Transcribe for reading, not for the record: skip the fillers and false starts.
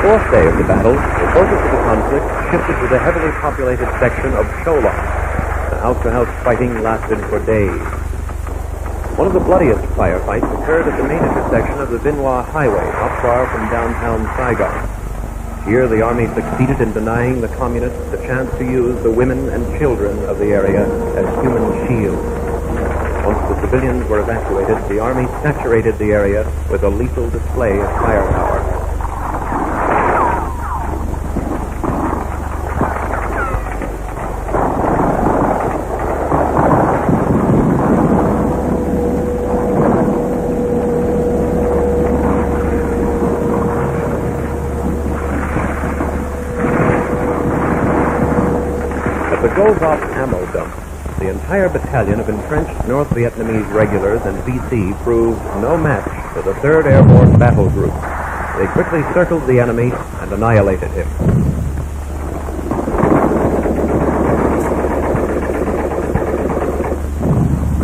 fourth day of the battle, the focus of the conflict shifted to the heavily populated section of Cholon. The house-to-house fighting lasted for days. One of the bloodiest firefights occurred at the main intersection of the Vinoy Highway, not far from downtown Saigon. Here, the Army succeeded in denying the Communists the chance to use the women and children of the area as human shields. Once the civilians were evacuated, the Army saturated the area with a lethal display of firepower. Goldhoff ammo dump, the entire battalion of entrenched North Vietnamese regulars and VC proved no match for the 3rd Airborne Battle Group. They quickly circled the enemy and annihilated him.